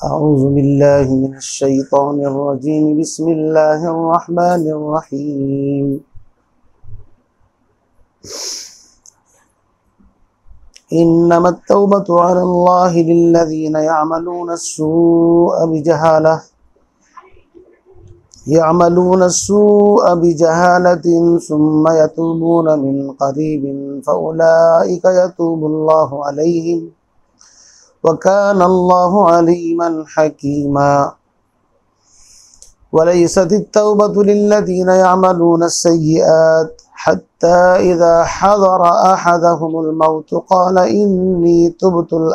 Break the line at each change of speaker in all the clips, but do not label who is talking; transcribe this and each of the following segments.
अऊज़ु बिल्लाहि मिनश शैतानिर रजीम बिस्मिल्लाहिर रहमानिर रहीम इन्नमत तौबतु अलल्लाहि लिल्लज़ीना यअमलून अस्सूअ बिजहालतिन सुम्मा यतूबून मिन क़रीबिन फ़उलाइका यतूबुल्लाहु अलैहिम वकान अल्लाहु अलीमन हकीमा वलैसतित तौबतु लिल्लज़ीना यअमलून अस्सय्यिआत हत्ता इज़ा हज़र अहदहुमुल मौत क़ाल इन्नी तुब्तुल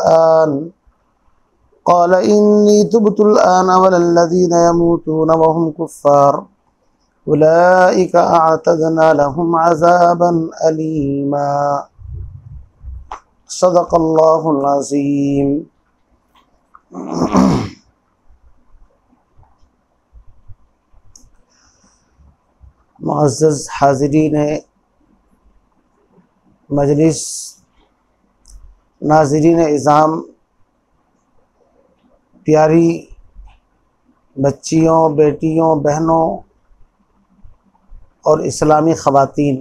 आन वलल्लज़ीना यमूतून वहुम कुफ़्फ़ार उलाइका अअतदना लहुम अज़ाबन अलीमा। सदक़ल्लाहुल अज़ीम। मुअज़्ज़ज़ हाज़िरीन मजलिस, नाज़रीन इज़ाम, प्यारी बच्चियों, बेटियों, बहनों और इस्लामी ख़वातीन,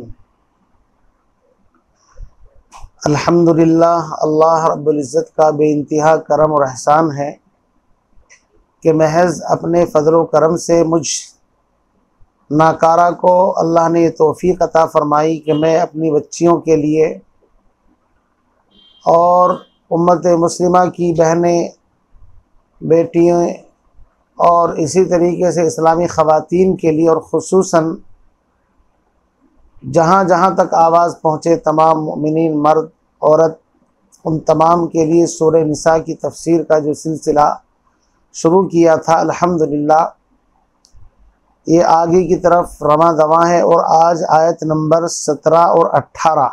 अल्हम्दुलिल्लाह अल्लाह रब्बुल इज़्ज़त का बेइंतहा करम और एहसान है कि महज़ अपने फ़ज़ल व करम से मुझ नाकारा को अल्लाह ने तौफ़ीक़ अता फ़रमाई कि मैं अपनी बच्चियों के लिए और उम्मत मुस्लिमा की बहनें, बेटियाँ और इसी तरीके से इस्लामी ख़वातीन के लिए और ख़ुसूसन जहाँ जहाँ तक आवाज़ पहुँचे तमाम मोमिनीन मर्द औरत, उन तमाम के लिए सूरह निसा की तफ़सीर का जो सिलसिला शुरू किया था, अल्हम्दुलिल्लाह ये आगे की तरफ रवां दवां है और आज आयत नंबर 17 और 18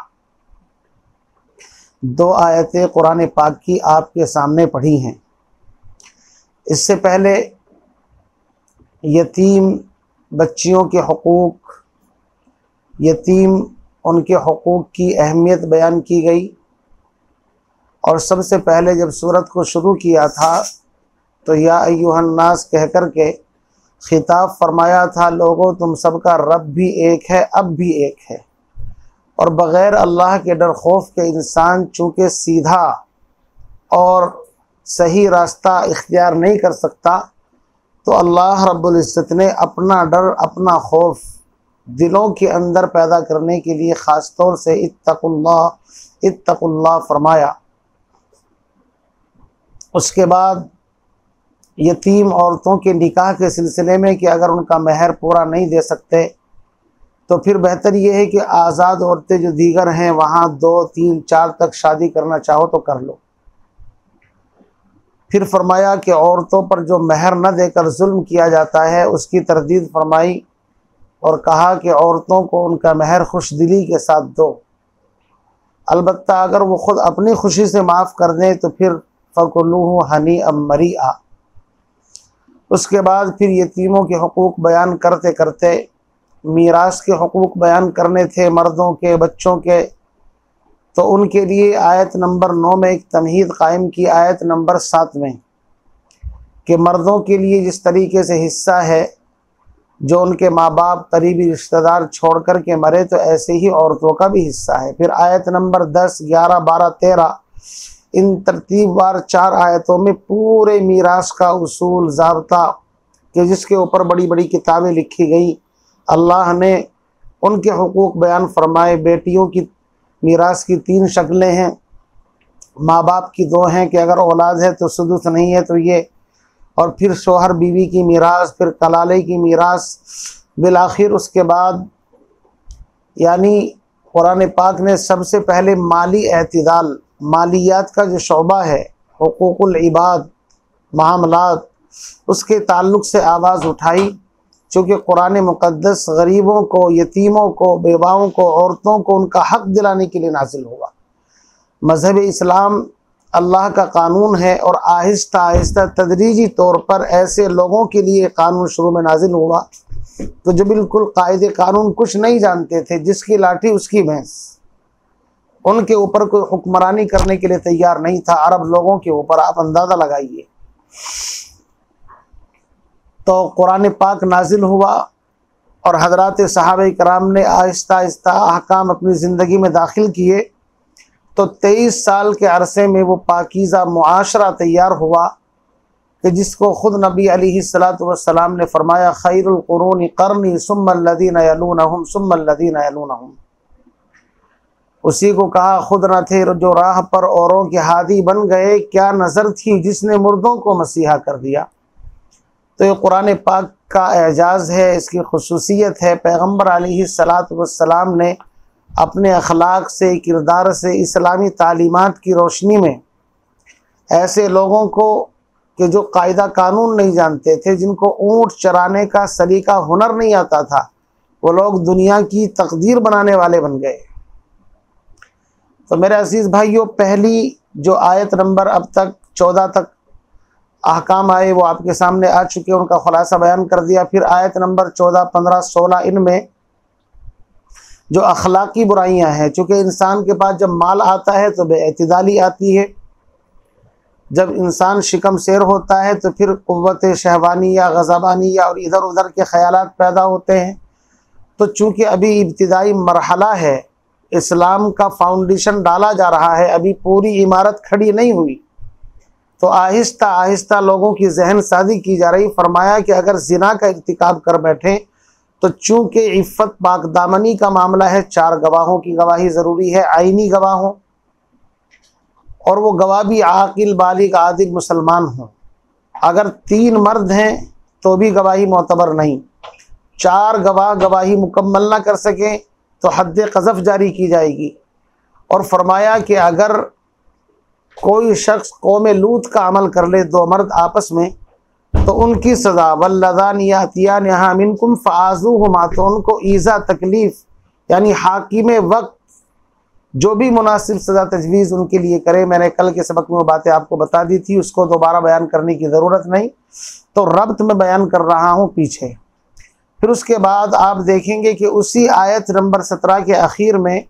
दो आयतें कुरान पाक की आपके सामने पढ़ी हैं। इससे पहले यतीम बच्चियों के हुकूक, यतीम उनके हुकूक की अहमियत बयान की गई और सबसे पहले जब सूरत को शुरू किया था तो या अय्युहन्नास कह कर के खिताब फरमाया था, लोगों तुम सबका रब भी एक है, अब भी एक है, और बग़ैर अल्लाह के डर खौफ के इंसान चूँकि सीधा और सही रास्ता इख्तियार नहीं कर सकता, तो अल्लाह रब्बुल इज़्ज़त ने अपना डर, अपना खौफ दिलों के अंदर पैदा करने के लिए ख़ास तौर से इत्तक़ुल्लाह फरमाया। उसके बाद यतीम औरतों के निकाह के सिलसिले में कि अगर उनका महर पूरा नहीं दे सकते तो फिर बेहतर ये है कि आज़ाद औरतें जो दीगर हैं वहाँ 2, 3, 4 तक शादी करना चाहो तो कर लो। फिर फरमाया कि औरतों पर जो महर न देकर जुल्म किया जाता है उसकी तरदीद फरमाई और कहा कि औरतों को उनका महर खुशदिली के साथ दो, अलबत्ता अगर वो ख़ुद अपनी खुशी से माफ़ कर दें तो फिर फ़कुलूहु हनीअम मरीआ। उसके बाद फिर यतीमों के हुकूक बयान करते करते मीरास के हुकूक बयान करने थे मर्दों के, बच्चों के, तो उनके लिए आयत नंबर 9 में एक तमहीद कायम की, आयत नंबर 7 में, कि मर्दों के लिए जिस तरीके से हिस्सा है जो उनके माँ बाप करीबी रिश्तेदार छोड़ कर के मरे, तो ऐसे ही औरतों का भी हिस्सा है। फिर आयत नंबर 10, 11, 12, 13 इन तरतीबवार 4 आयतों में पूरे मीरास का उसूल ज़ाब्ता कि जिसके ऊपर बड़ी बड़ी किताबें लिखी गई, अल्लाह ने उनके हुकूक बयान फरमाए। बेटियों की मीरास की 3 शक्लें हैं, माँ बाप की 2 हैं कि अगर औलाद है तो सुदुस, नहीं है तो ये, और फिर शोहर बीवी की मीरास, फिर कलाले की मीरास, बिलाखिर उसके बाद यानी कुरान पाक ने सबसे पहले माली एतदाल, मालियात का जो शोबा है, हुकूकुल इबाद, मामलात, उसके ताल्लुक़ से आवाज़ उठाई, चूँकि कुरान मुक़द्दस गरीबों को, यतीमों को, बेवाओं को, औरतों को उनका हक़ दिलाने के लिए नाजिल हुआ। मज़हब इस्लाम अल्लाह का कानून है और आहिस्ता आहिस्ता तदरीजी तौर पर ऐसे लोगों के लिए कानून शुरू में नाजिल हुआ तो जो बिल्कुल कायदे कानून कुछ नहीं जानते थे, जिसकी लाठी उसकी भैंस, उनके ऊपर कोई हुक्मरानी करने के लिए तैयार नहीं था। अरब लोगों के ऊपर आप अंदाज़ा लगाइए। तो कुरान पाक नाजिल हुआ और हज़रात सहाबा कराम ने आहिस्ता आहिस्ता अहकाम अपनी ज़िंदगी में दाखिल किए। तो 23 साल के अरसे में वो पाकीज़ा मुआशरा तैयार हुआ कि जिसको ख़ुद नबी अलैहिस्सलातु वस्सलाम ने फरमाया, खैरुल कुरूनी क़र्नी सुम्मल्लज़ीना यलूनहुम सुम्मल्लज़ीना यलूनहुम। उसी को कहा, खुद न थे जो राह पर औरों के हादी बन गए, क्या नज़र थी जिसने मुर्दों को मसीहा कर दिया। तो ये कुरान पाक का एजाज़ है, इसकी खुसूसियत है। पैगम्बर अलैहिस्सलातु वस्सलाम ने अपने अखलाक से, किरदार से, इस्लामी तालीमात की रोशनी में ऐसे लोगों को कि जो कायदा कानून नहीं जानते थे, जिनको ऊँट चराने का सलीका हुनर नहीं आता था, वो लोग दुनिया की तकदीर बनाने वाले बन गए। तो मेरे अजीज़ भाइयों, पहली जो आयत नंबर अब तक 14 तक अहकाम आए वो आपके सामने आ चुके, उनका खुलासा बयान कर दिया। फिर आयत नंबर 14, 15, 16 इनमें जो अखलाकी बुराइयां हैं, चूँकि इंसान के पास जब माल आता है तो बेअतदाली आती है, जब इंसान शिकम शेर होता है तो फिर क़ुव्वत शहवानी या गज़बानी या और इधर उधर के ख़यालात पैदा होते हैं। तो चूँकि अभी इब्तिदाई मरहला है, इस्लाम का फाउंडेशन डाला जा रहा है, अभी पूरी इमारत खड़ी नहीं हुई, तो आहिस्ता आहिस्ता लोगों की जहन साजी की जा रही। फरमाया कि अगर ज़िना का इर्तिकाब कर बैठें तो चूँकि इफ़्फ़त पाकदामनी का मामला है, 4 गवाहों की गवाही ज़रूरी है, आइनी गवाहों, और वो गवाह भी आकिल बालिग आदिल मुसलमान हों। अगर 3 मर्द हैं तो भी गवाही मोतबर नहीं, 4 गवाह गवाही मुकम्मल ना कर सकें तो हद्द क़ज़फ़ जारी की जाएगी। और फरमाया कि अगर कोई शख्स कौम लूत का अमल कर ले, 2 मर्द आपस में, तो उनकी सज़ा वल्लज़ानी यातियानिहा मिनकुम फ़आज़ूहुमा, तो उनको ईज़ा तकलीफ़ यानी हाकिम वक्त जो भी मुनासिब सज़ा तजवीज़ उनके लिए करे। मैंने कल के सबक में वो बातें आपको बता दी थी, उसको दोबारा बयान करने की ज़रूरत नहीं, तो रब्त में बयान कर रहा हूँ पीछे। फिर उसके बाद आप देखेंगे कि उसी आयत नंबर 17 के आखिर में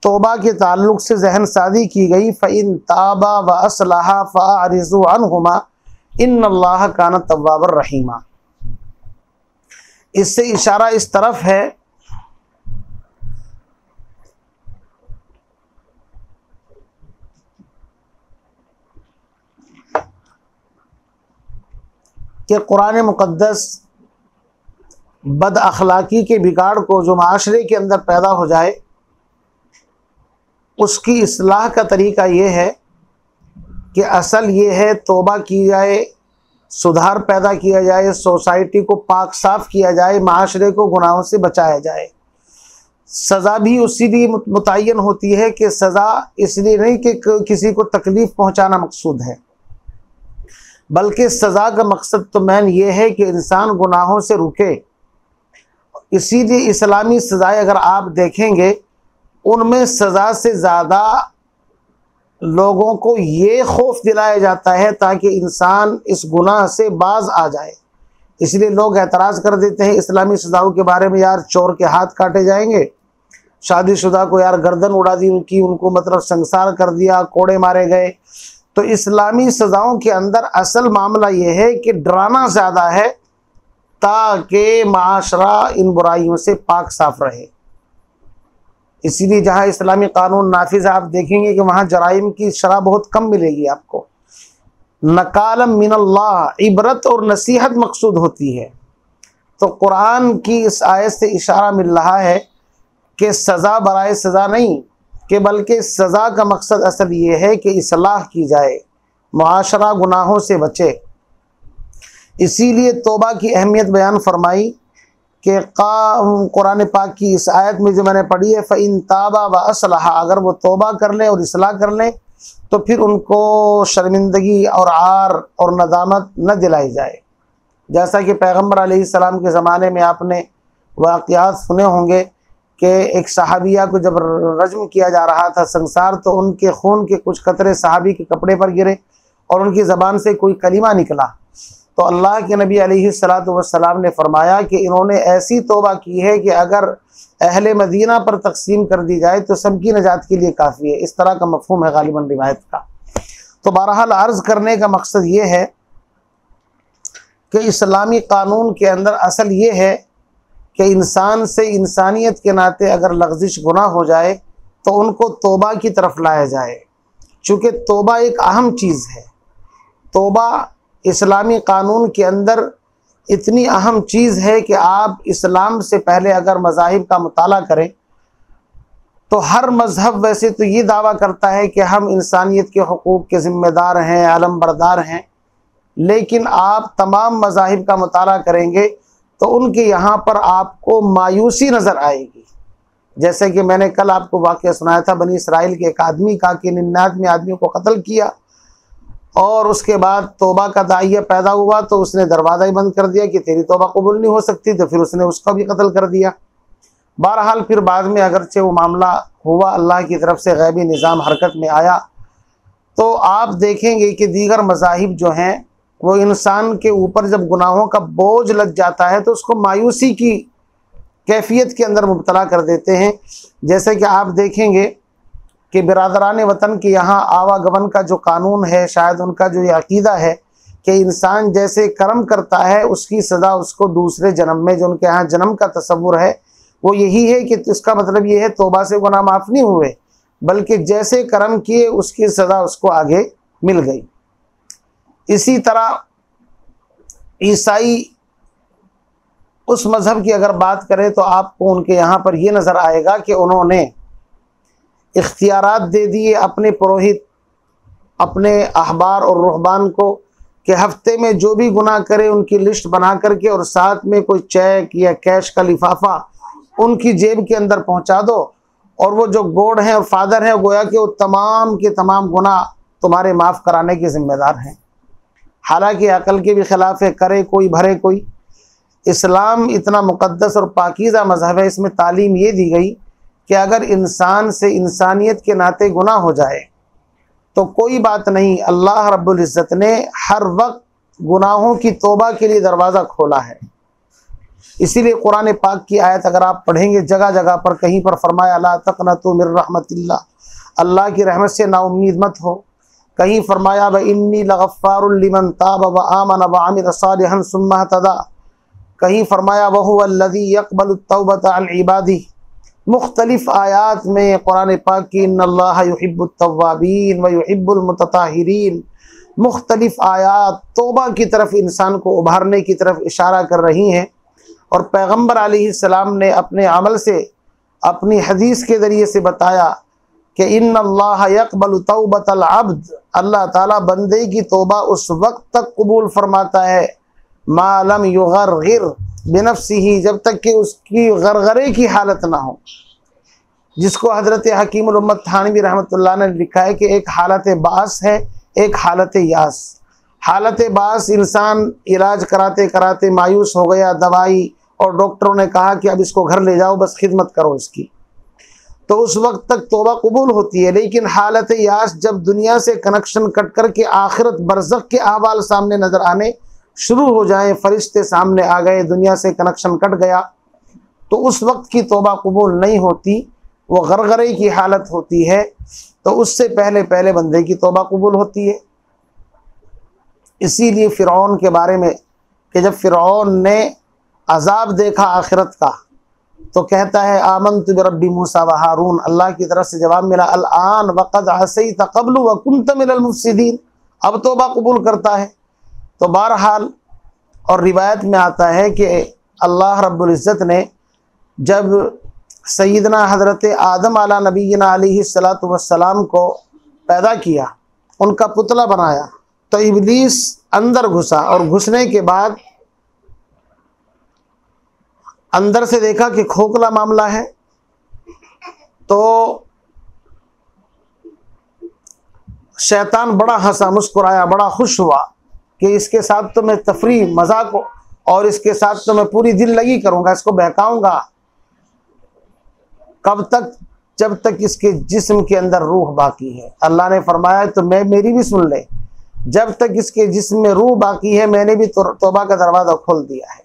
तौबा के ताल्लुक़ से जहन सादी की गई, फ़इन ताबा व असलहा फ़अरिज़ू अन्हुमा इन्नल्लाह कान तव्वाबर रहीमा। इससे इशारा इस तरफ है कि कुरान मुक़द्दस बद अखलाकी के बिगाड़ को जो माशरे के अंदर पैदा हो जाए, उसकी इस्लाह का तरीका ये है कि असल ये है तौबा की जाए, सुधार पैदा किया जाए, सोसाइटी को पाक साफ़ किया जाए, माशरे को गुनाहों से बचाया जाए। सज़ा भी उसी लिए मुतय्यन होती है कि सज़ा इसलिए नहीं कि किसी को तकलीफ़ पहुँचाना मकसूद है, बल्कि सज़ा का मकसद तो मैन ये है कि इंसान गुनाहों से रुके। इसीलिए इस्लामी सज़ाएँ अगर आप देखेंगे, उनमें सज़ा से ज़्यादा लोगों को ये खौफ दिलाया जाता है ताकि इंसान इस गुनाह से बाज आ जाए। इसलिए लोग एतराज़ कर देते हैं इस्लामी सज़ाओं के बारे में, यार चोर के हाथ काटे जाएंगे, शादीशुदा को यार गर्दन उड़ा दी उनकी, उनको मतलब संसार कर दिया, कोड़े मारे गए। तो इस्लामी सज़ाओं के अंदर असल मामला ये है कि डराना ज़्यादा है ताकि माशरा इन बुराइयों से पाक साफ़ रहे। इसीलिए जहाँ इस्लामी कानून नाफिज आप देखेंगे कि वहाँ जराइम की शरह बहुत कम मिलेगी आपको। नकालम मिनल्लाह, इबरत और नसीहत मकसूद होती है। तो कुरान की इस आयत से इशारा मिल रहा है कि सज़ा बराए सज़ा नहीं, कि बल्कि सज़ा का मकसद असल ये है कि इस्लाह की जाए, मुआशरा गुनाहों से बचे। इसीलिए तौबा की अहमियत बयान फरमाई कि कुरान पाक की इस आयत में जो मैंने पढ़ी है, फ़इन ताबा व असलहा, अगर वो तौबा कर लें और इस्लाह कर लें तो फिर उनको शर्मिंदगी और आर और नदामत न दिलाई जाए। जैसा कि पैगम्बर अलैहिस्सलाम के ज़माने में आपने वाक़यात सुने होंगे कि एक सहाबिया को जब रज्म किया जा रहा था संसार, तो उनके खून के कुछ कतरे सहाबी के कपड़े पर गिरे और उनकी ज़बान से कोई कलीमा निकला। तो अल्लाह के नबी अलैहिस्सलातु वस्सलाम ने फरमाया कि इन्होंने ऐसी तौबा की है कि अगर अहले मदीना पर तकसीम कर दी जाए तो सबकी नजात के लिए काफ़ी है। इस तरह का मफहूम है गालिबन रिवायत का। तो बहरहाल अर्ज़ करने का मकसद ये है कि इस्लामी कानून के अंदर असल ये है कि इंसान से इंसानियत के नाते अगर लग़ज़िश गुनाह हो जाए तो उनको तौबा की तरफ लाया जाए। चूँकि तौबा एक अहम चीज़ है, तौबा इस्लामी कानून के अंदर इतनी अहम चीज़ है कि आप इस्लाम से पहले अगर मज़ाहिब का मुताला करें तो हर मज़हब वैसे तो ये दावा करता है कि हम इंसानियत के हुकूक़ के ज़िम्मेदार हैं, आलम बरदार हैं, लेकिन आप तमाम मज़ाहिब का मुताला करेंगे तो उनके यहाँ पर आपको मायूसी नज़र आएगी। जैसे कि मैंने कल आपको वाक़या सुनाया था बनी इसराइल के एक आदमी का कि 99 आदमियों को कत्ल किया और उसके बाद तौबा का दाइया पैदा हुआ तो उसने दरवाज़ा ही बंद कर दिया कि तेरी तौबा कबूल नहीं हो सकती, तो फिर उसने उसका भी कत्ल कर दिया। बहरहाल फिर बाद में अगरचे वो मामला हुआ, अल्लाह की तरफ से गैबी निज़ाम हरकत में आया, तो आप देखेंगे कि दीगर मज़ाहिब जो हैं वो इंसान के ऊपर जब गुनाहों का बोझ लग जाता है तो उसको मायूसी की कैफियत के अंदर मुब्तला कर देते हैं। जैसे कि आप देखेंगे कि बिरादरान वतन के यहाँ आवागमन का जो कानून है, शायद उनका जो ये अकीदा है कि इंसान जैसे कर्म करता है उसकी सज़ा उसको दूसरे जन्म में, जो उनके यहाँ जन्म का तसव्वुर है वो यही है कि इसका मतलब ये है तौबा से गुनाह माफ़ नहीं हुए, बल्कि जैसे कर्म किए उसकी सज़ा उसको आगे मिल गई। इसी तरह ईसाई उस मज़हब की अगर बात करें तो आपको उनके यहाँ पर यह नज़र आएगा कि उन्होंने इख्तियारात दे दिए अपने पुरोहित, अपने अहबार और रुहबान को कि हफ्ते में जो भी गुनाह करे उनकी लिस्ट बना करके और साथ में कोई चेक या कैश का लिफाफा उनकी जेब के अंदर पहुंचा दो, और वो जो गॉड हैं और फादर हैं गोया कि वो तमाम के तमाम गुनाह तुम्हारे माफ़ कराने के ज़िम्मेदार हैं। हालांकि अकल के भी ख़िलाफ़ है, करे कोई भरे कोई। इस्लाम इतना मुक़द्दस और पाकीज़ा मज़हब है, इसमें तालीम ये दी गई कि अगर इंसान से इंसानियत के नाते गुनाह हो जाए तो कोई बात नहीं, अल्लाह रब्बुल इज़्ज़त ने हर वक्त गुनाहों की तौबा के लिए दरवाज़ा खोला है। इसीलिए कुरान पाक की आयत अगर आप पढ़ेंगे जगह जगह पर कहीं पर फरमाया ला तक़नतु मिर रहमतिल्लाह, अल्लाह की रहमत से नाउम्मीद मत हो। कहीं फरमाया व इन्नी लगफ़ारुल लिमन ताब व आमन व अमिल सालिहन सुम्मा इहतदा, कहीं फरमाया व हुवल्लज़ी यक़बलु तौबता अन इबादिही। मुख्तलिफ़ आयात में कुरान पाक की इन्नल्लाह युहिब्बुत तव्वाबीन व युहिब्बुल मुतताहिरीन, मुख्तलिफ़ आयात तौबा की तरफ इंसान को उभारने की तरफ इशारा कर रही हैं। और पैगम्बर अलैहिस्सलाम ने अपने अमल से, अपनी हदीस के ज़रिए से बताया कि इन्नल्लाह यक़बलु तौबतल अब्द, अल्लाह ताला बंदे की तौबा उस वक्त तक कबूल फरमाता है मा लम युग़रग़िर बिनफ़्सिही, जब तक कि उसकी गरगरे की हालत ना हो, जिसको हज़रत हकीमुल उम्मत थानवी रहमतुल्लाह ने लिखा है कि एक हालत बास है, एक हालत यास। हालत बास इंसान इलाज कराते कराते मायूस हो गया, दवाई और डॉक्टरों ने कहा कि अब इसको घर ले जाओ, बस खिदमत करो इसकी, तो उस वक्त तक तौबा कबूल होती है। लेकिन हालत यास जब दुनिया से कनेक्शन कट कर के आखिरत बरज़ख के अहवाल सामने नज़र आने शुरू हो जाएं, फरिश्ते सामने आ गए, दुनिया से कनेक्शन कट गया, तो उस वक्त की तौबा कबूल नहीं होती, वो गरगरे की हालत होती है। तो उससे पहले पहले बंदे की तौबा कबूल होती है। इसीलिए फ़िरऔन के बारे में कि जब फ़िरऔन ने अज़ाब देखा आखिरत का तो कहता है आमनतु बिरब्बी मूसा व हारून, अल्लाह की तरफ से जवाब मिला अल आन वक़द असैत क़ब्लु व कुन्त मिनल मुफ़्सिदीन, अब तौबा कबूल करता है। तो बहरहाल और रिवायत में आता है कि अल्लाह रब्बुल इज़्ज़त ने जब सैयदना हज़रत आदम अला नबीना अलैहिस्सलातु वस्सलाम को पैदा किया, उनका पुतला बनाया, तो इब्लीस अंदर घुसा और घुसने के बाद अंदर से देखा कि खोखला मामला है, तो शैतान बड़ा हंसा, मुस्कुराया, बड़ा खुश हुआ कि इसके साथ तो मैं तफरीह मजाक और इसके साथ तो मैं पूरी दिल लगी करूँगा, इसको बहकाऊँगा। कब तक? जब तक इसके जिस्म के अंदर रूह बाकी है। अल्लाह ने फरमाया तो मेरी भी सुन ले, जब तक इसके जिस्म में रूह बाकी है मैंने भी तौबा का दरवाज़ा खोल दिया है।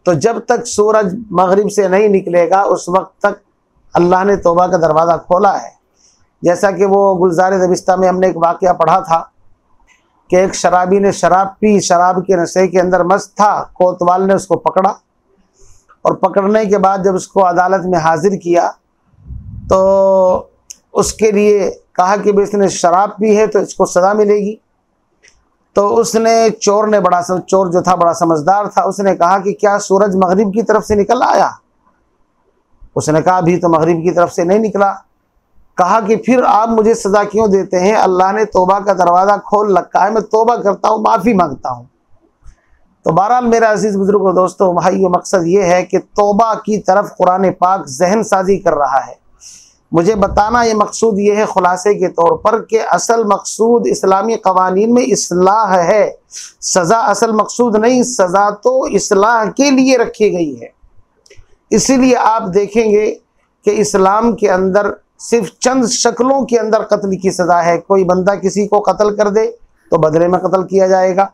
तो जब तक सूरज मगरिब से नहीं निकलेगा उस वक्त तक अल्लाह ने तौबा का दरवाज़ा खोला है। जैसा कि वो गुलजार दबिस्ता में हमने एक वाक़या पढ़ा था कि एक शराबी ने शराब पी, शराब के नशे के अंदर मस्त था। कोतवाल ने उसको पकड़ा और पकड़ने के बाद जब उसको अदालत में हाजिर किया तो उसके लिए कहा कि भाई इसने शराब पी है तो इसको सज़ा मिलेगी। तो उसने चोर जो था बड़ा समझदार था, उसने कहा कि क्या सूरज मगरिब की तरफ से निकल आया? उसने कहा अभी तो मगरिब की तरफ से नहीं निकला। कहा कि फिर आप मुझे सज़ा क्यों देते हैं? अल्लाह ने तौबा का दरवाज़ा खोल रखा है, मैं तौबा करता हूँ, माफ़ी मांगता हूँ। तो बहरहाल मेरा अजीज़ बुजुर्गों, दोस्तों, भाइयों, मकसद ये है कि तौबा की तरफ कुरान पाक जहन साजी कर रहा है। मुझे बताना ये मकसूद ये है खुलासे के तौर पर कि असल मकसूद इस्लामी कवानीन में इस्लाह है, सज़ा असल मकसूद नहीं। सज़ा तो इस्लाह के लिए रखी गई है। इसीलिए आप देखेंगे कि इस्लाम के अंदर सिर्फ चंद शक्लों के अंदर कत्ल की सज़ा है। कोई बंदा किसी को कत्ल कर दे तो बदले में कत्ल किया जाएगा।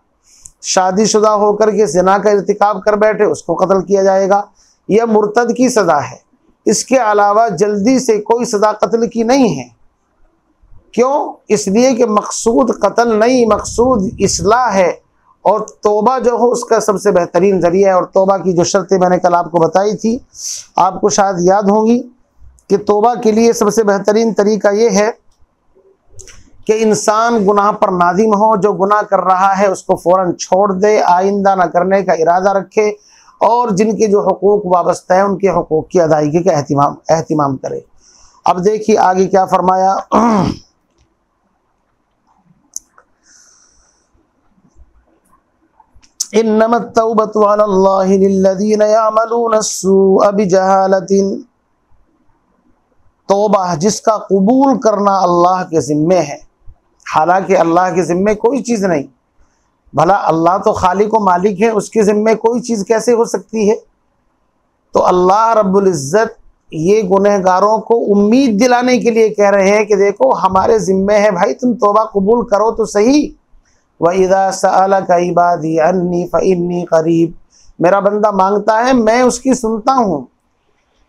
शादीशुदा होकर के ज़िना का इर्तिकाब कर बैठे उसको कत्ल किया जाएगा। यह मुर्तद की सज़ा है। इसके अलावा जल्दी से कोई सज़ा कत्ल की नहीं है। क्यों? इसलिए कि मकसूद कत्ल नहीं, मकसूद इस्लाह है। और तौबा जो हो उसका सबसे बेहतरीन ज़रिया है। और तौबा की जो शर्तें मैंने कल आपको बताई थी, आपको शायद याद होंगी कि तौबा के लिए सबसे बेहतरीन तरीका ये है कि इंसान गुनाह पर नादिम हो, जो गुनाह कर रहा है उसको फ़ौरन छोड़ दे, आइंदा न करने का इरादा रखे और जिनके जो हुकूक वाबस्ता है उनके हुकूक की अदायगी का एहतिमाम करे। अब देखिए आगे क्या फरमाया। इन्नमत तौबतु अलल्लाहि लिल्लज़ीना यअमलूना अस्सूअ बिजहालतिन। तौबा जिसका कबूल करना अल्लाह के ज़िम्मे है। हालांकि अल्लाह के ज़िम्मे कोई चीज़ नहीं, भला अल्लाह तो खालिक व मालिक है, उसके ज़िम्मे कोई चीज़ कैसे हो सकती है? तो अल्लाह रब्बुल इज़्ज़त ये गुनहगारों को उम्मीद दिलाने के लिए कह रहे हैं कि देखो हमारे ज़िम्मे है भाई, तुम तौबा कबूल करो तो सही। व इज़ा सअलका इबादी अन्नी फ़इन्नी क़रीब, मेरा बंदा मांगता है मैं उसकी सुनता हूँ।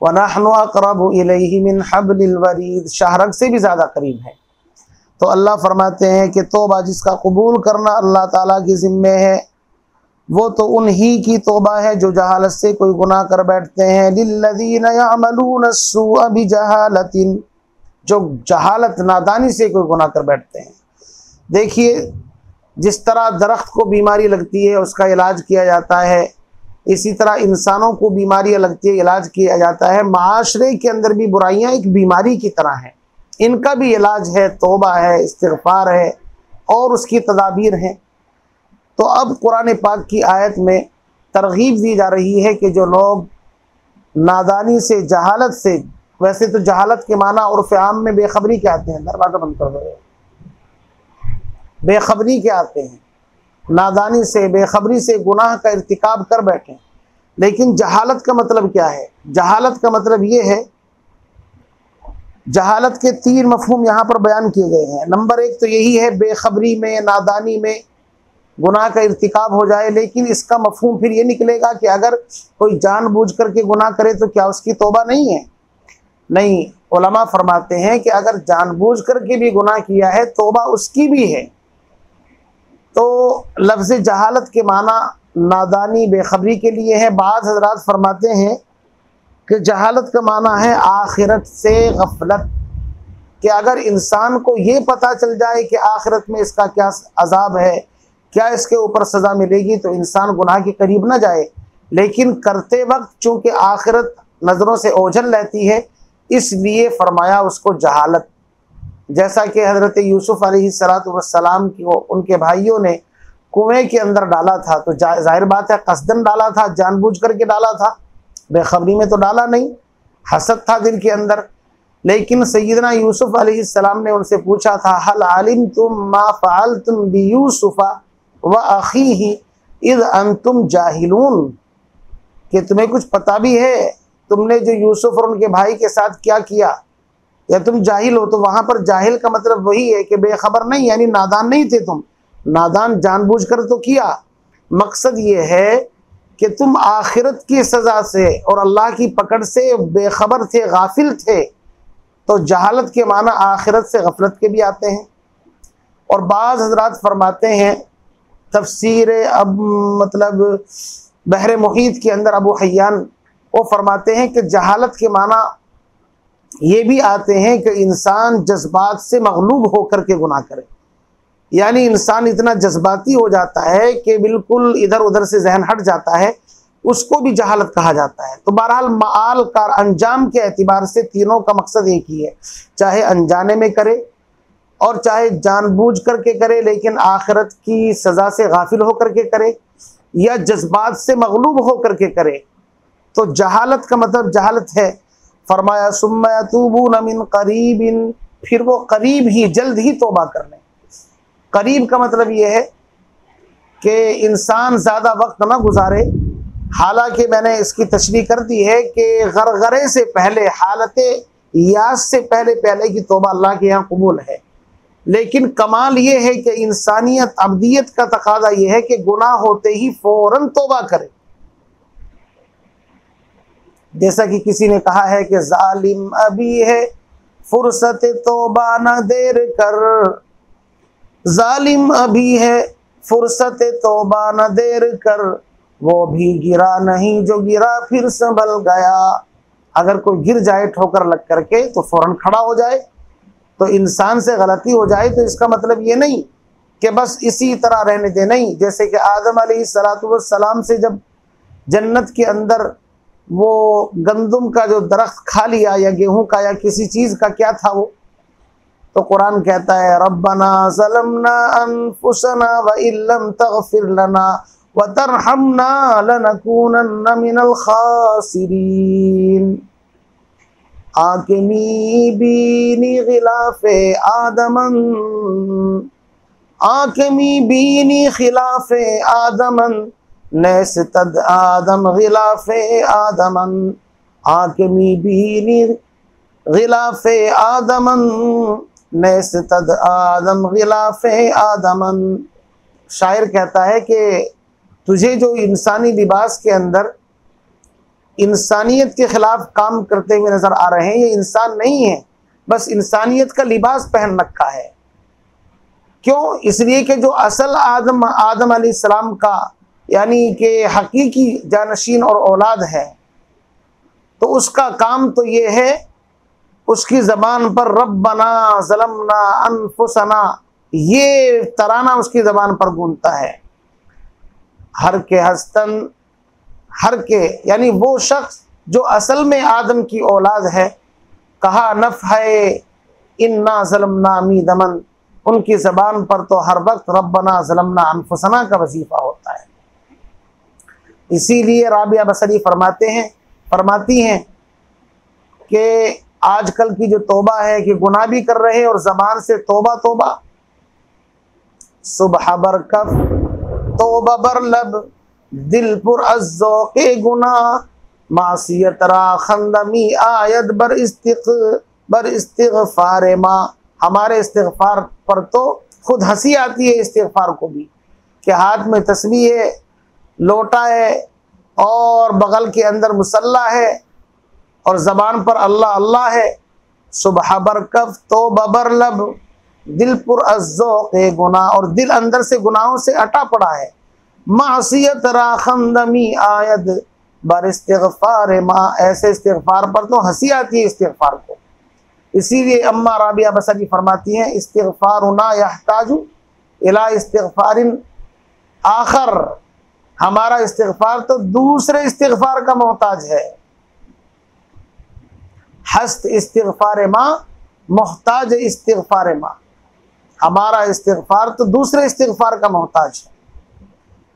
व नहनु अक़रबु इलैहि मिन हब्लिल वरीद, शाहरग से भी ज़्यादा करीब है। तो अल्लाह फरमाते हैं कि तौबा जिसका कबूल करना अल्लाह ताला के ज़िम्मे है वो तो उन्हीं की तौबा है जो जहालत से कोई गुनाह कर बैठते हैं। लिल्लज़ीना यअमलूना अस्सूअ बिजहालतिन, जो जहालत नादानी से कोई गुनाह कर बैठते हैं। देखिए जिस तरह दरख्त को बीमारी लगती है उसका इलाज किया जाता है, इसी तरह इंसानों को बीमारियाँ लगती है, इलाज किया जाता है। माशरे के अंदर भी बुराइयाँ एक बीमारी की तरह हैं, इनका भी इलाज है, तौबा है, इस्तिग़फ़ार है और उसकी तदाबीर है। तो अब कुरान पाक की आयत में तरगीब दी जा रही है कि जो लोग नादानी से, जहालत से, वैसे तो जहालत के माना उर्फ़ आम में बेखबरी के आते हैं, दरवाज़ा बंद कर दो, बेखबरी के आते हैं, नादानी से, बेखबरी से गुनाह का इर्तिकाब कर बैठे। लेकिन जहालत का मतलब क्या है? जहालत का मतलब ये है, जहालत के 3 मफ़हूम यहाँ पर बयान किए गए हैं। नंबर 1 तो यही है बेखबरी में, नादानी में गुनाह का इर्तिकाब हो जाए। लेकिन इसका मफ़हूम फिर ये निकलेगा कि अगर कोई जानबूझ करके गुनाह करे तो क्या उसकी तौबा नहीं है? नहीं, उलमा फरमाते हैं कि अगर जानबूझ करके भी गुनाह किया है तौबा उसकी भी है। तो लफ्ज़ जहालत के माना नादानी, बेखबरी के लिए है। बाज़ हज़रात फरमाते हैं कि जहालत का माना है आखिरत से गफलत, कि अगर इंसान को ये पता चल जाए कि आखिरत में इसका क्या अजाब है, क्या इसके ऊपर सज़ा मिलेगी, तो इंसान गुनाह के करीब ना जाए। लेकिन करते वक्त चूँकि आखिरत नज़रों से ओझल रहती है इसलिए फरमाया उसको जहालत। जैसा कि हज़रत यूसुफ़ अलैहिस्सलाम को उनके भाइयों ने कुएं के अंदर डाला था, तो जाहिर बात है कसदन डाला था, जानबूझ करके डाला था, बेखबरी में तो डाला नहीं, हसद था दिल के अंदर। लेकिन सैयदना यूसुफ़ अलैहिस्सलाम ने उनसे पूछा था, हल अलिमतुम मा फ़अलतुम बियूसुफ़ व अख़ीही इज़ अंतुम जाहिलून, कि तुम्हें कुछ पता भी है तुमने जो यूसुफ और उनके भाई के साथ क्या किया, या तुम जाहिल हो। तो वहां पर जाहिल का मतलब वही है कि बेखबर नहीं, यानी नादान नहीं थे तुम, नादान जानबूझकर तो किया। मकसद ये है कि तुम आखिरत की सज़ा से और अल्लाह की पकड़ से बेखबर थे, गाफिल थे। तो जहालत के माना आखिरत से गफलत के भी आते हैं। और बाज़ हज़रात फरमाते हैं तफसीर अब मतलब बहर मुहीत के अंदर अबू हय्यान वो फरमाते हैं कि जहालत के माना ये भी आते हैं कि इंसान जज्बात से मगलूब होकर के गुनाह करे, यानी इंसान इतना जज्बाती हो जाता है कि बिल्कुल इधर उधर से जहन हट जाता है, उसको भी जहालत कहा जाता है। तो बहरहाल माल का अंजाम के एतबार से तीनों का मकसद एक ही है, चाहे अनजाने में करे और चाहे जानबूझ करके करे लेकिन आखिरत की सज़ा से गाफिल होकर के करे, या जज्बात से मगलूब होकर के करे। तो जहालत का मतलब जहालत है। फरमाया सुम्मा यतूबून मिन करीबिन, फिर वो करीब ही जल्द ही तौबा कर लें। करीब का मतलब ये है कि इंसान ज़्यादा वक्त ना गुजारे। हालांकि मैंने इसकी तशरीह कर दी है कि गरगरे से पहले, हालत यास से पहले पहले की तौबा अल्लाह के यहाँ कबूल है। लेकिन कमाल ये है कि इंसानियत अब्दियत का तकादा ये है कि गुनाह होते ही फौरन तौबा करे। जैसा कि किसी ने कहा है कि जालिम अभी है फुर्सत तौबा न देर कर, जालिम अभी है फुर्सत तौबा न देर कर, वो भी गिरा नहीं जो गिरा फिर संभल गया। अगर कोई गिर जाए ठोकर लग करके तो फौरन खड़ा हो जाए। तो इंसान से गलती हो जाए तो इसका मतलब ये नहीं कि बस इसी तरह रहने दे, नहीं। जैसे कि आदम अलैहिस्सलाम से जब जन्नत के अंदर वो गंदुम का जो दरख्त खा लिया, या गेहूं का या किसी चीज़ का, क्या था वो, तो कुरान कहता है रब्बना ज़लमना अनफुसना व इल्लम तगफिर लना व तरहमना लनकूनन्न मिनल खासिरीन। आकमी बीनी गिलाफे आदमन, आकमी बीनी खिलाफे आदमन, नैस्तद आदम गिलाफे आदमन, आकमी बीनी गिलाफे आदमन, नैस्तद आदम गिलाफे आदमन। शायर कहता है कि तुझे जो इंसानी लिबास के अंदर इंसानियत के खिलाफ काम करते हुए नजर आ रहे हैं, ये इंसान नहीं है, बस इंसानियत का लिबास पहन रखा है। क्यों? इसलिए कि जो असल आदम अलैहिस्सलाम का यानी कि हकीकी जानशीन और औलाद है, तो उसका काम तो ये है, उसकी ज़बान पर रब्बना ज़लमना अनफुसना ये तराना उसकी ज़बान पर गूंजता है। हर के हस्तन, हर के यानी वो शख्स जो असल में आदम की औलाद है, कहा नफ है इन्ना ज़लमना मीदमन, उनकी ज़बान पर तो हर वक्त रब्बना ज़लमना अनफुसना का वजीफ़ा होता है। इसीलिए राबिया बसरी फरमाती हैं कि आजकल की जो तौबा है कि गुनाह भी कर रहे हैं और ज़बान से तौबा तौबा, सुबह बरकफ तौबा बरलब, दिल पुर अज़्ज़ौक़े गुनाह, मासियत रा खंदमी आयत बर इस्तिग़फ़ार माँ। हमारे इस्तिग़फ़ार पर तो खुद हंसी आती है इस्तिग़फ़ार को भी, कि हाथ में तस्बीह है, लोटा है और बगल के अंदर मुसल्ला है और ज़बान पर अल्लाह अल्लाह है। सुबह बरकफ तौबा बरलब, दिल पुर अज़्ज़ौक़े गुनाह, और दिल अंदर से गुनाहों से अटा पड़ा है। मासियत रा खंदमी आयत बर इस्तिग़फ़ार माँ, ऐसे इस्तिग़फ़ार पर तो हंसी आती है इस्तिग़फ़ार को। इसीलिए अम्मा राबिया बसरी फरमाती हैं इस्तिग़फ़ारुना यहताजु इला इस्तिग़फ़ारिन आखर, हमारा इस्तिग़फ़ार तो दूसरे इस्तिग़फ़ार का मोहताज है। हस्त इस्तिग़फ़ार माँ मोहताज इस्तिग़फ़ार माँ, हमारा इस्तिग़फ़ार तो दूसरे इस्तिग़फ़ार का मोहताज है।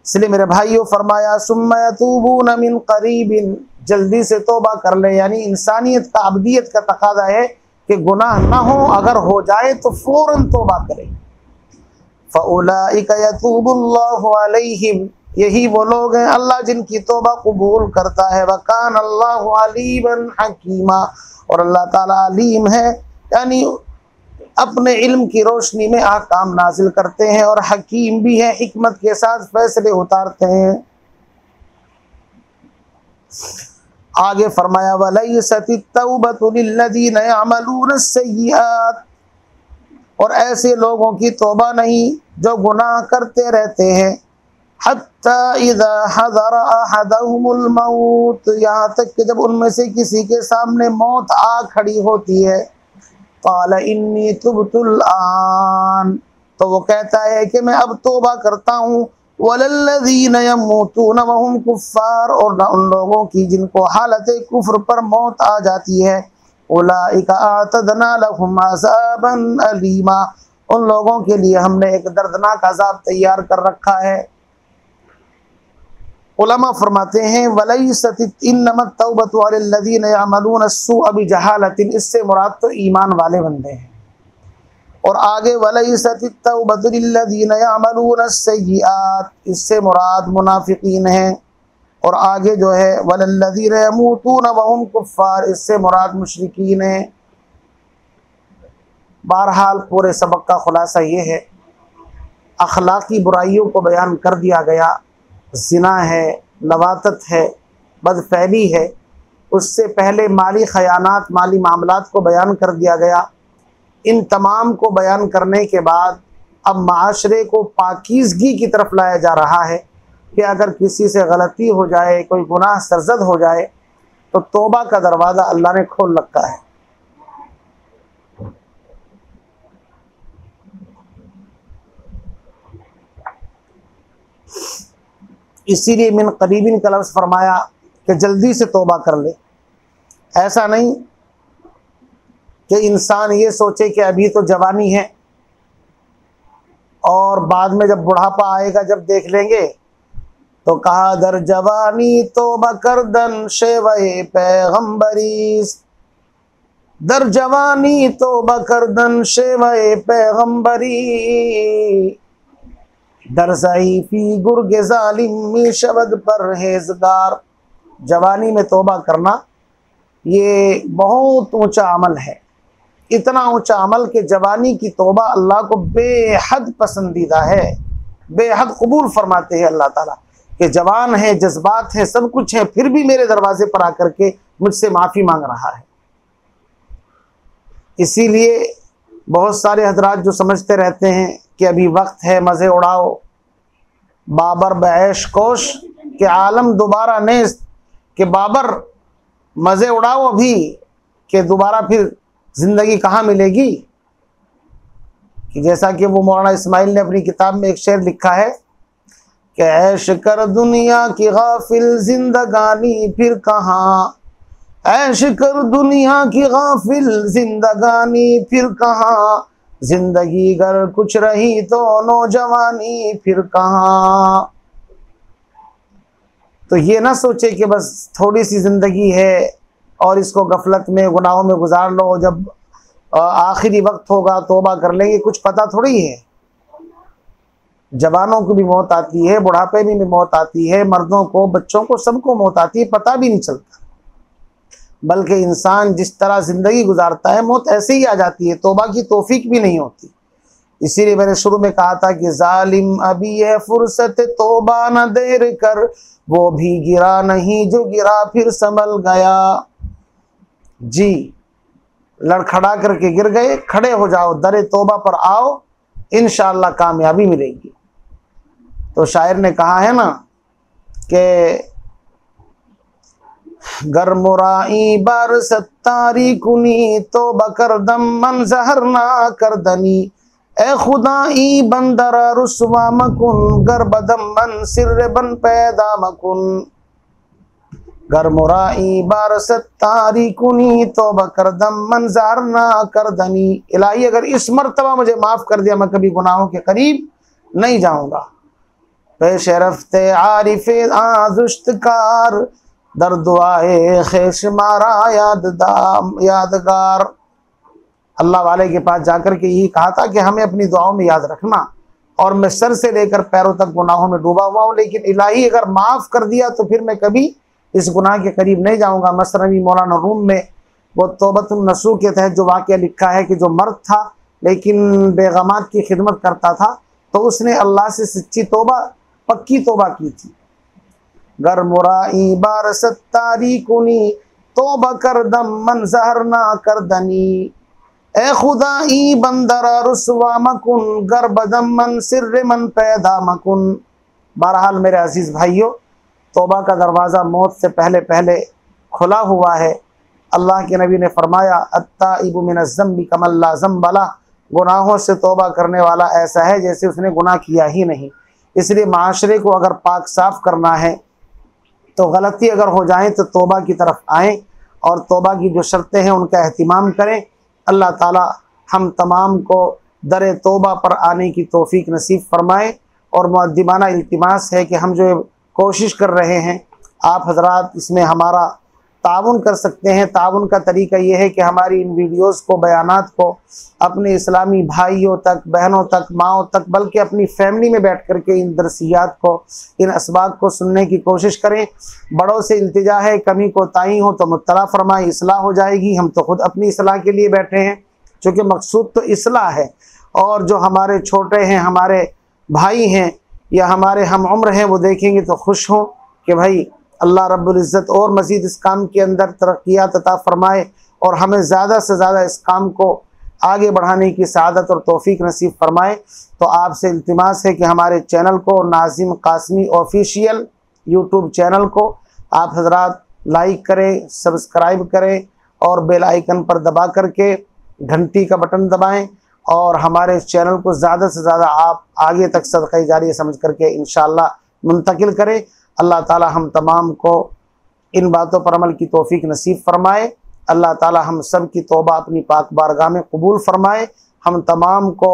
इसलिए मेरे भाइयों फरमाया सुम्मा यतूबून मिन करीबिन, जल्दी से तौबा कर ले, यानी इंसानियत का अब्दियत का तकादा है कि गुनाह ना हो, अगर हो जाए तो फौरन तौबा करे। फ़उलाइका यतूबुल्लाहु अलैहिम, यही वो लोग हैं अल्लाह जिनकी तौबा कबूल करता है। वकान अल्लाहु अलीमन हकीमा, और अल्लाह ताला अलीम है, यानी अपने इल्म की रोशनी में ahकाम नाजिल करते हैं, और हकीम भी है, हिकमत के साथ फैसले उतारते हैं। आगे फरमाया वलैसति तौबतु लिल्लज़ीना यअमलून सय्यिआत, और ऐसे लोगों की तौबा नहीं जो गुनाह करते रहते हैं। हत्ता इज़ा हज़रा अहदहुमुल मौत, यहाँ तक कि जब उनमें से किसी के सामने मौत आ खड़ी होती है, क़ाल इन्नी तुब्तुल आन, तो वो कहता है कि मैं अब तौबा करता हूँ। वलल्लज़ीना यमूतून वहुम कुफ़्फ़ार, और न उन लोगों की जिनको हालत कुफ्र पर मौत आ जाती है। उलाइका अअतदना लहुम अज़ाबन अलीमा, उन लोगों के लिए हमने एक दर्दनाक अज़ाब तैयार कर रखा है। उलमा फरमाते हैं वलैसत इन्नमत तौबतु अलिल्लज़ीना यअमलून अस्सूअ बिजहालतिन, इससे मुराद तो ईमान वाले बंदे हैं। और आगे वलैसत तौबतु लिल्लज़ीना यअमलून अस्सय्यिआत, इससे मुराद मुनाफिकीन हैं। और आगे जो है वलल्लज़ीना यमूतून वहुम कुफ़्फ़ार, इससे मुराद मुशरिकीन हैं। बहरहाल पूरे सबक का खुलासा ये है, अखलाकी बुराइयों को बयान कर दिया गया। ज़िना है, लवातत है, बदफैली है। उससे पहले माली खयानात, माली मामलात को बयान कर दिया गया। इन तमाम को बयान करने के बाद अब माशरे को पाकीज़गी की तरफ लाया जा रहा है कि अगर किसी से गलती हो जाए, कोई गुनाह सरजद हो जाए, तो तौबा का दरवाज़ा अल्लाह ने खोल रखा है। इसीलिए मिन करीबिन का लफ्ज़ फरमाया कि जल्दी से तौबा कर ले। ऐसा नहीं कि इंसान ये सोचे कि अभी तो जवानी है और बाद में जब बुढ़ापा आएगा, जब देख लेंगे, तो कहा दर जवानी तौबा करदन शेवए पैगंबरी, दर जवानी तौबा करदन शेवए पैगंबरी, दर ज़ईफ़ी गुर्गे ज़ालिम शबद परहेज़गार। जवानी में तौबा करना ये बहुत ऊंचा अमल है, इतना ऊंचा अमल कि जवानी की तौबा अल्लाह को बेहद पसंदीदा है, बेहद कबूल फरमाते हैं अल्लाह ताला कि जवान है, जज्बात है, सब कुछ है, फिर भी मेरे दरवाजे पर आकर के मुझसे माफ़ी मांग रहा है। इसीलिए बहुत सारे हजरात जो समझते रहते हैं कि अभी वक्त है, मज़े उड़ाओ, बाबर बैश कोश के आलम दोबारा नेस्त, कि बाबर मज़े उड़ाओ अभी, कि दोबारा फिर ज़िंदगी कहाँ मिलेगी। कि जैसा कि वो मौलाना इस्माइल ने अपनी किताब में एक शेर लिखा है कि ऐश कर दुनिया की गाफिल जिंदगानी फिर कहाँ, ऐश कर दुनिया की गाफिल जिंदगानी फिर कहाँ, जिंदगी गर कुछ रही तो नौजवानी फिर कहाँ। तो ये ना सोचे कि बस थोड़ी सी ज़िंदगी है और इसको गफलत में, गुनाहों में गुजार लो, जब आखिरी वक्त होगा तौबा कर लेंगे। कुछ पता थोड़ी है, जवानों को भी मौत आती है, बुढ़ापे में भी मौत आती है, मर्दों को, बच्चों को, सबको मौत आती है, पता भी नहीं चलता। बल्कि इंसान जिस तरह ज़िंदगी गुजारता है, मौत ऐसे ही आ जाती है, तौबा की तौफीक भी नहीं होती। इसीलिए मैंने शुरू में कहा था कि जालिम अभी है फुर्सत तौबा न देर कर, वो भी गिरा नहीं जो गिरा फिर संभल गया। जी, लड़खड़ा करके गिर गए, खड़े हो जाओ, दरे तौबा पर आओ, इंशाअल्लाह कामयाबी मिलेगी। तो शायर ने कहा है ना कि गर मुराई बार सत्तारी कुनी तो बकर दम मन जहर ना कर दनी, ए खुदाई बंदरा रुसवा मकुन गर बदम मन सिर बन पैदा मकुन। गर मुराई बार सत्तारी कुनी तो बकर दम मन जहर ना कर दनी, इलाही अगर इस मर्तबा मुझे माफ़ कर दिया, मैं कभी गुनाहों के करीब नहीं जाऊँगा। पेश रफ्ते आरिफे आजुश्तकार दर दुआए खेश मारा यादगार। अल्लाह वाले के पास जाकर के यही कहा था कि हमें अपनी दुआओं में याद रखना और मैं सर से लेकर पैरों तक गुनाहों में डूबा हुआ हूँ, लेकिन इलाही अगर माफ़ कर दिया तो फिर मैं कभी इस गुनाह के करीब नहीं जाऊँगा। मसनवी मौलाना रूम में वो तौबतुन नसूह के तहत जो वाक़या लिखा है कि जो मर्द था लेकिन बेगमात की खिदमत करता था, तो उसने अल्लाह से सच्ची तौबा, पक्की तौबा की थी। गर मुराई बार सत्तारी कुनी तौबा कर दम मन जहर ना कर दनी, ए खुदाई बंदरा रुसवा मकुन गर बदम मन सिर्र मन पैदा मकुन। बहरहाल मेरे अजीज़ भाइयों, तौबा का दरवाज़ा मौत से पहले पहले खुला हुआ है। अल्लाह के नबी ने फरमाया अत्ताइबु मिनज़्ज़म्बि कमन ला ज़म्ब लह, गुनाहों से तौबा करने वाला ऐसा है जैसे उसने गुनाह किया ही नहीं। इसलिए माशरे को अगर पाक साफ़ करना है तो गलती अगर हो जाए तो तौबा की तरफ आएँ और तौबा की जो शर्तें हैं उनका अहतिमाम करें। अल्लाह ताला हम तमाम को दर तौबा पर आने की तौफीक नसीब फरमाए। और मुअद्दिबाना इल्तिमास है कि हम जो कोशिश कर रहे हैं, आप हजरात इसमें हमारा ताउन कर सकते हैं। ताउन का तरीका ये है कि हमारी इन वीडियोज़ को, बयानात को अपने इस्लामी भाइयों तक, बहनों तक, माओं तक, बल्कि अपनी फैमिली में बैठ कर के इन दरसियात को, इन असबाब को सुनने की कोशिश करें। बड़ों से इल्तिजा है, कमी कोताही हो तो मुत्तला फरमाएं, इस्लाह हो जाएगी। हम तो खुद अपनी इस्लाह के लिए बैठे हैं, चूँकि मकसूद तो इस्लाह है। और जो हमारे छोटे हैं, हमारे भाई हैं या हमारे हम उम्र हैं, वो देखेंगे तो खुश हों कि भाई अल्लाह रब्बुल इज़्ज़त और मज़ीद इस काम के अंदर तरक्कियात अता फ़रमाए और हमें ज़्यादा से ज़्यादा इस काम को आगे बढ़ाने की सआदत और तौफ़ीक नसीब फरमाए। तो आपसे इल्तिमास है कि हमारे चैनल को, Nazim Qasmi official YouTube channel को आप हजरात लाइक करें, सब्सक्राइब करें और बेल आइकन पर दबा करके घंटी का बटन दबाएं और हमारे चैनल को ज़्यादा से ज़्यादा आप आगे तक सदक़ा जारिया समझ करके इंशाअल्लाह मुंतकिल करें। अल्लाह ताला हम तमाम को इन बातों पर अमल की तौफीक नसीब फरमाए। अल्लाह ताला हम सब की तौबा अपनी पाक बारगाह में कबूल फरमाए। हम तमाम को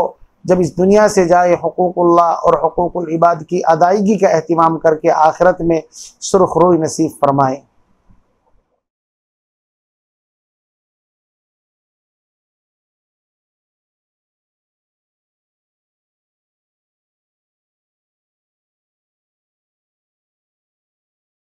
जब इस दुनिया से जाए हुकूकुल्लाह और हुकूकुल इबाद की अदायगी का एहतिमाम करके आखिरत में सुरखरुई नसीब फरमाए।